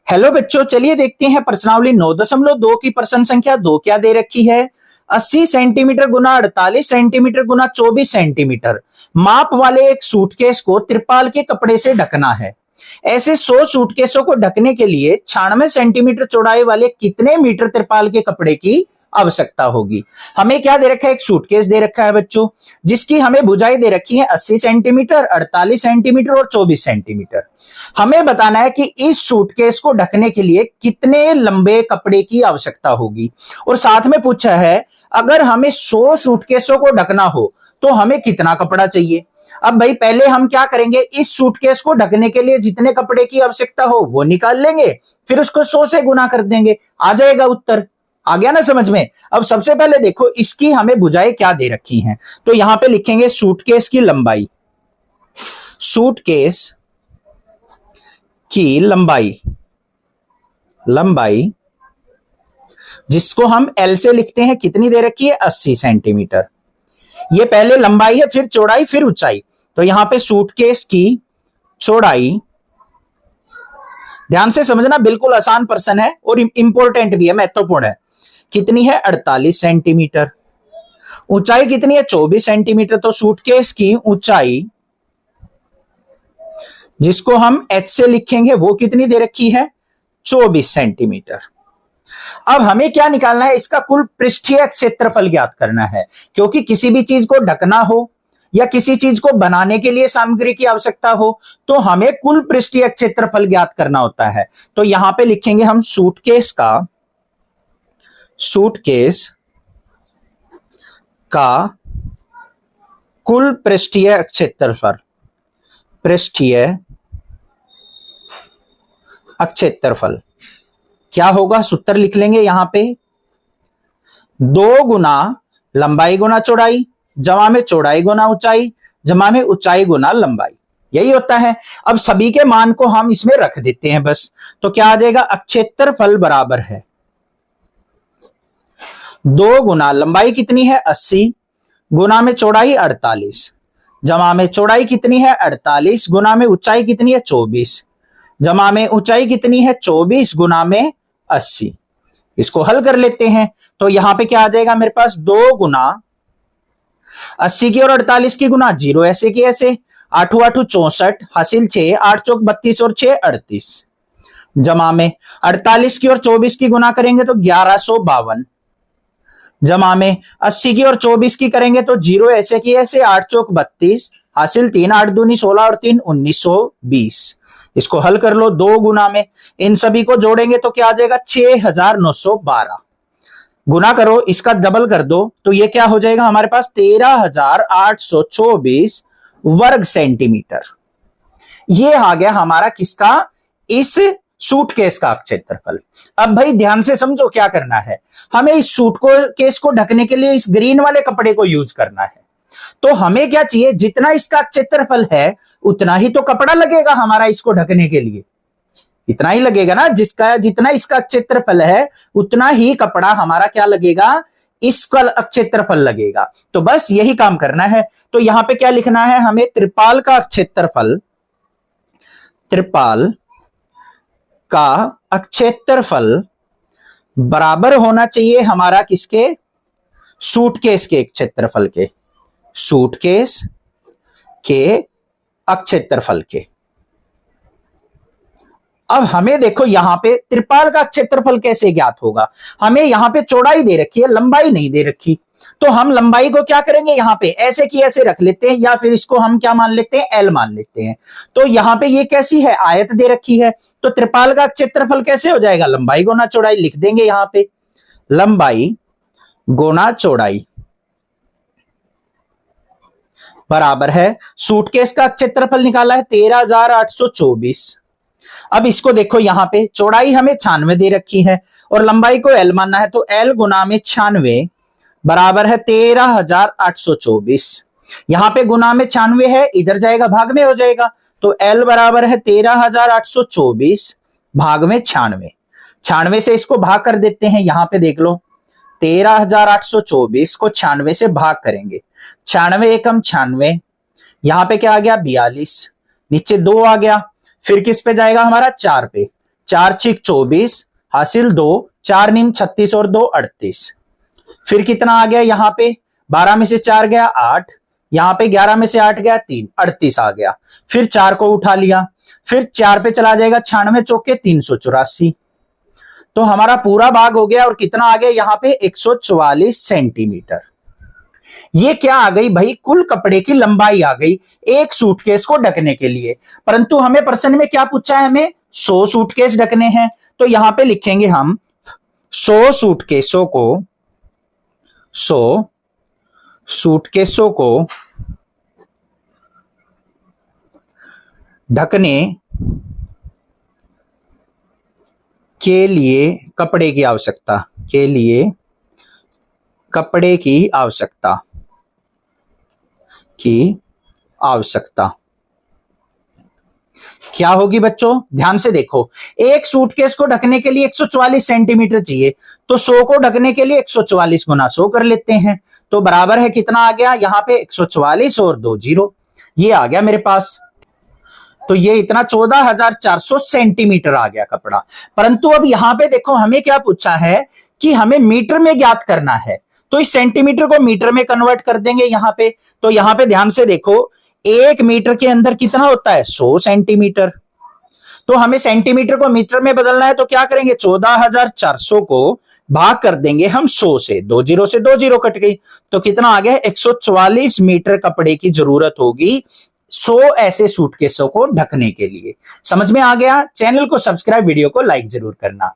Hello बच्चों, चलिए देखते हैं प्रश्नावली 9.2 की प्रश्न संख्या 2 क्या दे रखी है। 80 सेंटीमीटर गुना 48 सेंटीमीटर गुना 24 सेंटीमीटर माप वाले एक सूटकेस को त्रिपाल के कपड़े से ढकना है। ऐसे 100 सूटकेसों को ढकने के लिए 96 सेंटीमीटर चौड़ाई वाले कितने मीटर त्रिपाल के कपड़े की आवश्यकता होगी। हमें क्या दे रखा है, एक सूटकेस दे रखा है बच्चों, जिसकी हमें भुजाई दे रखी है 80 सेंटीमीटर, 48 सेंटीमीटर और 24 सेंटीमीटर। हमें बताना है कि इस सूटकेस को ढकने के लिए कितने लंबे कपड़े की आवश्यकता होगी। और साथ में पूछा है अगर हमें 100 सूटकेसों को ढकना हो तो हमें कितना कपड़ा चाहिए। अब भाई पहले हम क्या करेंगे, इस सूटकेस को ढकने के लिए जितने कपड़े की आवश्यकता हो वो निकाल लेंगे, फिर उसको 100 से गुना कर देंगे, आ जाएगा उत्तर। आ गया ना समझ में। अब सबसे पहले देखो इसकी हमें भुजाएं क्या दे रखी हैं, तो यहां पे लिखेंगे सूटकेस की लंबाई, सूटकेस की लंबाई जिसको हम L से लिखते हैं, कितनी दे रखी है 80 सेंटीमीटर। ये पहले लंबाई है, फिर चौड़ाई, फिर ऊंचाई। तो यहां पे सूटकेस की चौड़ाई, ध्यान से समझना, बिल्कुल आसान प्रश्न है और इंपॉर्टेंट भी है, महत्वपूर्ण है। कितनी है 48 सेंटीमीटर। ऊंचाई कितनी है 24 सेंटीमीटर। तो सूटकेस की ऊंचाई जिसको हम H से लिखेंगे वो कितनी दे रखी है 24 सेंटीमीटर। अब हमें क्या निकालना है, इसका कुल पृष्ठीय क्षेत्रफल ज्ञात करना है, क्योंकि किसी भी चीज को ढकना हो या किसी चीज को बनाने के लिए सामग्री की आवश्यकता हो तो हमें कुल पृष्ठीय क्षेत्रफल ज्ञात करना होता है। तो यहां पे लिखेंगे हम सूटकेस का कुल पृष्ठीय क्षेत्रफल क्या होगा, सूत्र लिख लेंगे यहां पे 2 गुना लंबाई गुना चौड़ाई जमा में चौड़ाई गुना ऊंचाई जमा में ऊंचाई गुना लंबाई, यही होता है। अब सभी के मान को हम इसमें रख देते हैं बस। तो क्या आ जाएगा, क्षेत्रफल बराबर है 2 गुना लंबाई कितनी है 80 गुना में चौड़ाई 48 जमा में चौड़ाई कितनी है 48 गुना में ऊंचाई कितनी है 24 जमा में ऊंचाई कितनी है 24 गुना में 80। इसको हल कर लेते हैं तो यहां पे क्या आ जाएगा मेरे पास 2 गुना 80 की और 48 की गुना 0 ऐसे की ऐसे, 8 8 64 हासिल 6, 8 चौक 32 और 6 38 जमा में 48 की और 24 की गुना करेंगे तो 1152 जमा में 80 की और 24 की करेंगे तो 0 ऐसे की ऐसे, 8 चौक 32 हासिल 3, 8 दूनी 16 और 3 1920। इसको हल कर लो 2 गुना में, इन सभी को जोड़ेंगे तो क्या आ जाएगा 6912। गुना करो, इसका डबल कर दो तो ये क्या हो जाएगा हमारे पास 13824 वर्ग सेंटीमीटर। ये आ गया हमारा किसका, इस सूटकेस का क्षेत्रफल। अब भाई ध्यान से समझो क्या करना है, हमें इस सूटकेस को ढकने के लिए इस ग्रीन वाले कपड़े को यूज करना है। तो हमें क्या चाहिए, जितना इसका क्षेत्रफल है उतना ही तो कपड़ा लगेगा हमारा इसको ढकने के लिए, इतना ही लगेगा ना, जितना इसका क्षेत्रफल है उतना ही कपड़ा हमारा क्या लगेगा, इसका क्षेत्रफल लगेगा। तो बस यही काम करना है। तो यहां पे क्या लिखना है हमें, त्रिपाल का क्षेत्रफल बराबर होना चाहिए हमारा किसके, सूटकेस के क्षेत्रफल के, सूटकेस के क्षेत्रफल के। अब हमें देखो यहां पे त्रिपाल का क्षेत्रफल कैसे ज्ञात होगा, हमें यहां पे चौड़ाई दे रखी है, लंबाई नहीं दे रखी। तो हम लंबाई को क्या करेंगे, यहां पे ऐसे की ऐसे रख लेते हैं, या फिर इसको हम क्या मान लेते हैं, L मान लेते हैं। तो यहां पे ये कैसी है, आयत दे रखी है। तो त्रिपाल का क्षेत्रफल कैसे हो जाएगा, लंबाई गुना चौड़ाई, लिख देंगे यहां पे लंबाई गुना चौड़ाई बराबर है, सूटकेस का क्षेत्रफल निकाला है 13824। अब इसको देखो यहां पे चौड़ाई हमें 96 दे रखी है और लंबाई को L मानना है, तो L गुना में 96 बराबर है 13824। यहां पे गुना में 96 है, इधर जाएगा भाग में हो जाएगा, तो L बराबर है 13824 भाग में 96। 96 से इसको भाग कर देते हैं, यहां पे देख लो 13824 को 96 से भाग करेंगे, 96 एकम 96, यहां पे क्या आ गया 42, नीचे 2 आ गया, फिर किस पे जाएगा हमारा 4 पे, 4 छिक 24, हासिल 2, 4 नीम 36 और 2 38। फिर कितना आ गया यहाँ पे, 12 में से 4 गया 8, यहाँ पे 11 में से 8 गया 3, 38 आ गया। फिर 4 को उठा लिया, फिर 4 पे चला जाएगा 96 चौके 384, तो हमारा पूरा भाग हो गया और कितना आ गया यहाँ पे 144 सेंटीमीटर। ये क्या आ गई भाई, कुल कपड़े की लंबाई आ गई एक सूटकेस को ढकने के लिए। परंतु हमें प्रश्न में क्या पूछा है, हमें 100 सूटकेस ढकने हैं, तो यहां पे लिखेंगे हम 100 सूटकेसों को ढकने के लिए कपड़े की आवश्यकता क्या होगी बच्चों, ध्यान से देखो। एक सूटकेस को ढकने के लिए 144 सेंटीमीटर चाहिए, तो 100 को ढकने के लिए 144 गुना 100 कर लेते हैं, तो बराबर है कितना आ गया यहाँ पे 144 और 2 जीरो, ये आ गया मेरे पास। तो ये इतना 14,400 सेंटीमीटर आ गया कपड़ा। परंतु अब यहां पे देखो हमें क्या पूछा है कि हमें मीटर में ज्ञात करना है, तो इस सेंटीमीटर को मीटर में कन्वर्ट कर देंगे यहां पे। तो यहां पे ध्यान से देखो, 1 मीटर के अंदर कितना होता है 100 सेंटीमीटर, तो हमें सेंटीमीटर को मीटर में बदलना है, तो क्या करेंगे 14,400 को भाग कर देंगे हम 100 से, 2 जीरो से 2 जीरो कट गई, तो कितना आ गया 144 मीटर कपड़े की जरूरत होगी 100 ऐसे सूटकेसों को ढकने के लिए। समझ में आ गया? चैनल को सब्सक्राइब, वीडियो को लाइक जरूर करना।